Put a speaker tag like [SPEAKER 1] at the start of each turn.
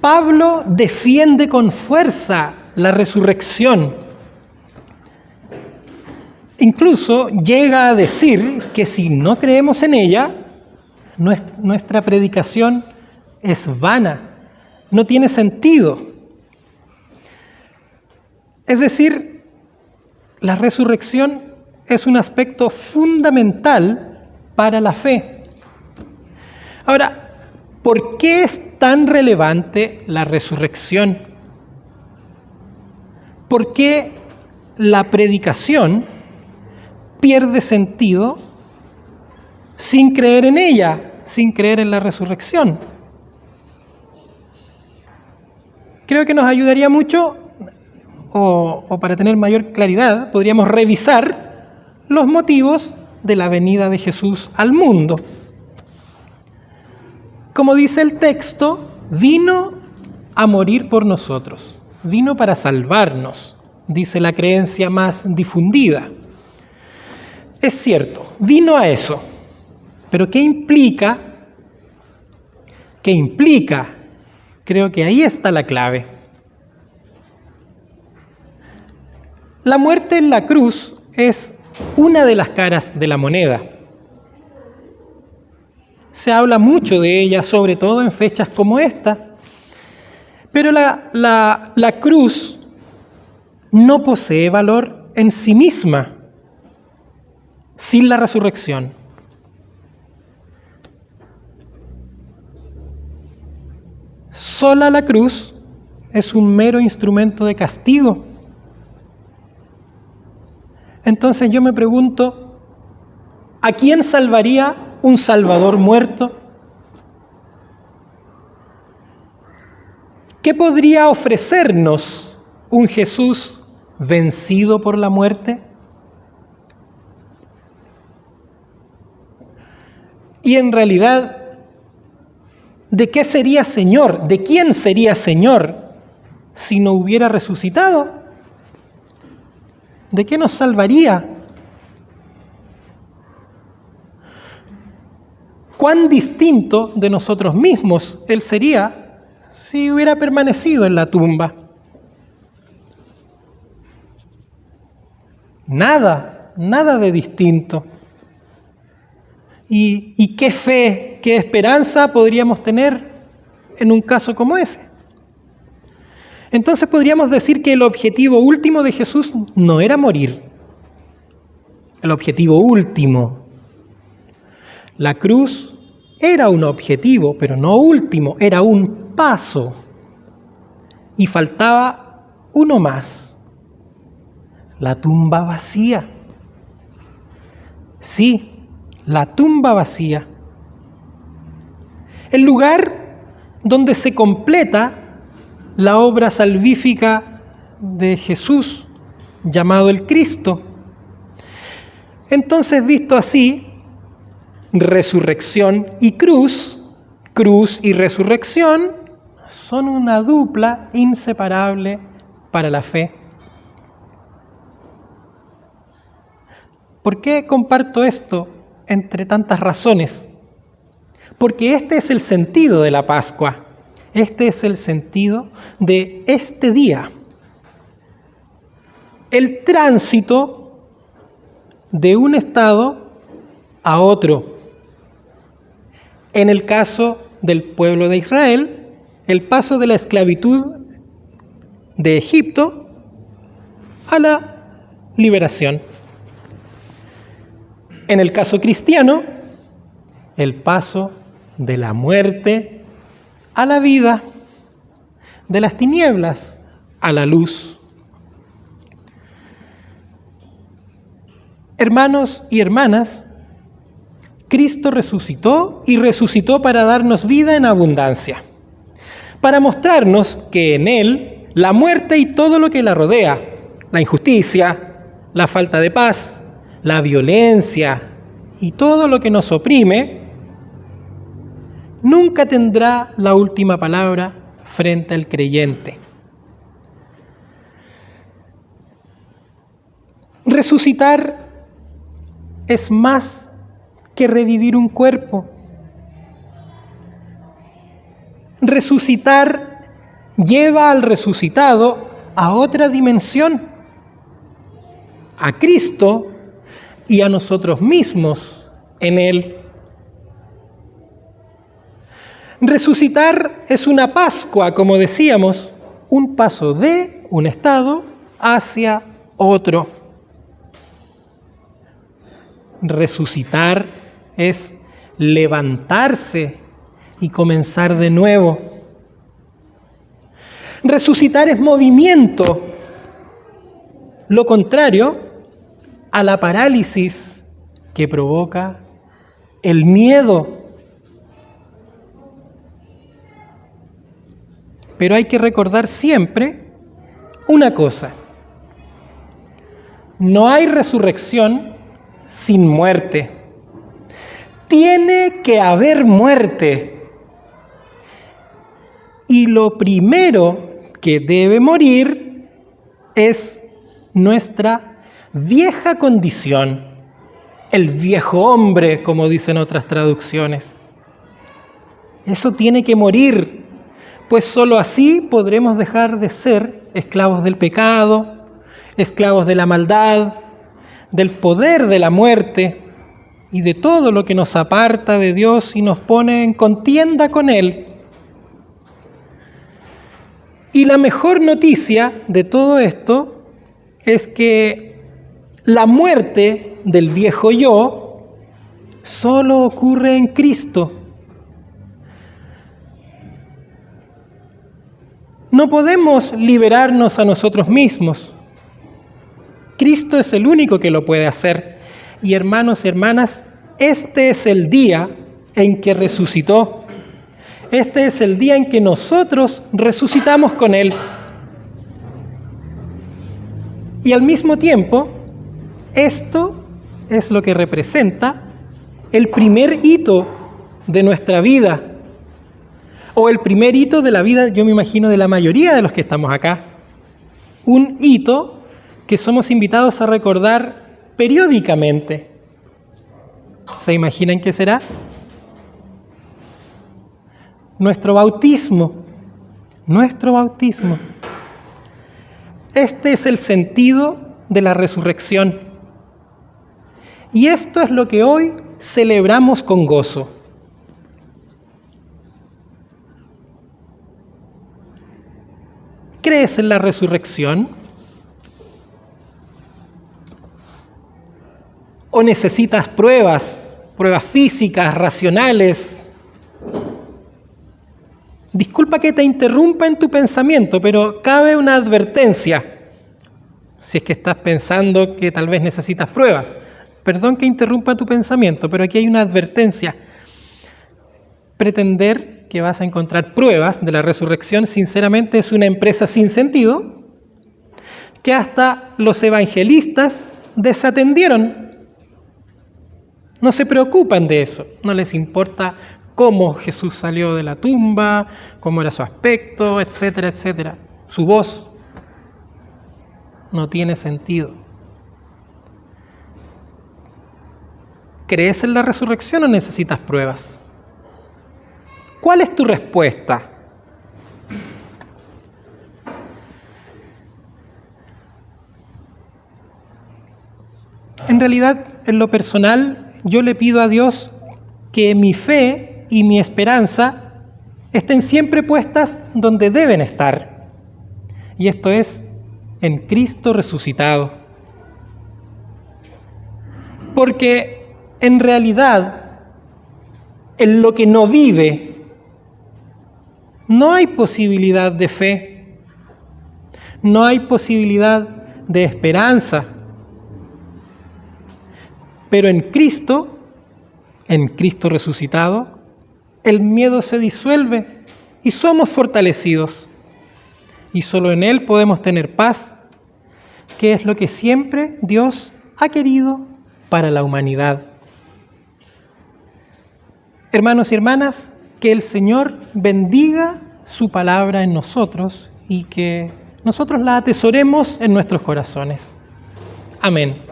[SPEAKER 1] Pablo defiende con fuerza la resurrección. Incluso llega a decir que si no creemos en ella, nuestra predicación es vana, no tiene sentido. Es decir, la resurrección es un aspecto fundamental para la fe. Ahora, ¿por qué es tan relevante la resurrección? ¿Por qué la predicación pierde sentido sin creer en ella, sin creer en la resurrección? Creo que nos ayudaría mucho, o para tener mayor claridad, podríamos revisar los motivos de la venida de Jesús al mundo. Como dice el texto, vino a morir por nosotros, vino para salvarnos, dice la creencia más difundida. Es cierto, vino a eso, pero ¿qué implica? ¿Qué implica? Creo que ahí está la clave. La muerte en la cruz es una de las caras de la moneda. Se habla mucho de ella, sobre todo en fechas como esta, pero la cruz no posee valor en sí misma sin la resurrección. Sola la cruz es un mero instrumento de castigo. Entonces yo me pregunto, ¿a quién salvaría un Salvador muerto? ¿Qué podría ofrecernos un Jesús vencido por la muerte? Y en realidad, ¿de qué sería Señor? ¿De quién sería Señor si no hubiera resucitado? ¿De qué nos salvaría? ¿Cuán distinto de nosotros mismos Él sería si hubiera permanecido en la tumba? Nada de distinto. ¿Y qué fe, qué esperanza podríamos tener en un caso como ese? Entonces podríamos decir que el objetivo último de Jesús no era morir. El objetivo último. La cruz era un objetivo, pero no último, era un paso. Y faltaba uno más. La tumba vacía. Sí, la tumba vacía. El lugar donde se completa la obra salvífica de Jesús, llamado el Cristo. Entonces, visto así, resurrección y cruz y resurrección, son una dupla inseparable para la fe. ¿Por qué comparto esto entre tantas razones? Porque este es el sentido de la Pascua. Este es el sentido de este día. El tránsito de un estado a otro. En el caso del pueblo de Israel, el paso de la esclavitud de Egipto a la liberación. En el caso cristiano, el paso de la muerte a la vida, de las tinieblas a la luz. Hermanos y hermanas, Cristo resucitó y resucitó para darnos vida en abundancia, para mostrarnos que en Él la muerte y todo lo que la rodea, la injusticia, la falta de paz, la violencia y todo lo que nos oprime, nunca tendrá la última palabra frente al creyente. Resucitar es más que revivir un cuerpo. Resucitar lleva al resucitado a otra dimensión, a Cristo y a nosotros mismos en Él. Resucitar es una Pascua, como decíamos, un paso de un estado hacia otro. Resucitar es levantarse y comenzar de nuevo. Resucitar es movimiento, lo contrario a la parálisis que provoca el miedo. Pero hay que recordar siempre una cosa: no hay resurrección sin muerte. Tiene que haber muerte. Y lo primero que debe morir es nuestra vieja condición, el viejo hombre, como dicen otras traducciones. Eso tiene que morir, pues sólo así podremos dejar de ser esclavos del pecado, esclavos de la maldad, del poder de la muerte y de todo lo que nos aparta de Dios y nos pone en contienda con Él. Y la mejor noticia de todo esto es que la muerte del viejo yo solo ocurre en Cristo. No podemos liberarnos a nosotros mismos. Cristo es el único que lo puede hacer. Y hermanos y hermanas, este es el día en que resucitó. Este es el día en que nosotros resucitamos con Él. Y al mismo tiempo, esto es lo que representa el primer hito de nuestra vida, o el primer hito de la vida, yo me imagino, de la mayoría de los que estamos acá. Un hito que somos invitados a recordar periódicamente. ¿Se imaginan qué será? Nuestro bautismo. Nuestro bautismo. Este es el sentido de la resurrección. Y esto es lo que hoy celebramos con gozo. ¿Crees en la resurrección? ¿O necesitas pruebas físicas, racionales? Disculpa que te interrumpa en tu pensamiento, pero cabe una advertencia. Si es que estás pensando que tal vez necesitas pruebas. Perdón que interrumpa tu pensamiento, pero aquí hay una advertencia. Pretender que vas a encontrar pruebas de la resurrección, sinceramente, es una empresa sin sentido que hasta los evangelistas desatendieron. No se preocupan de eso, no les importa cómo Jesús salió de la tumba, cómo era su aspecto, etcétera, etcétera. Su voz no tiene sentido. ¿Crees en la resurrección o necesitas pruebas? ¿Cuál es tu respuesta? En realidad, en lo personal, yo le pido a Dios que mi fe y mi esperanza estén siempre puestas donde deben estar. Y esto es en Cristo resucitado. Porque en realidad, en lo que no vive, no hay posibilidad de fe, no hay posibilidad de esperanza. Pero en Cristo resucitado, el miedo se disuelve y somos fortalecidos. Y solo en Él podemos tener paz, que es lo que siempre Dios ha querido para la humanidad. Hermanos y hermanas, que el Señor bendiga su palabra en nosotros y que nosotros la atesoremos en nuestros corazones. Amén.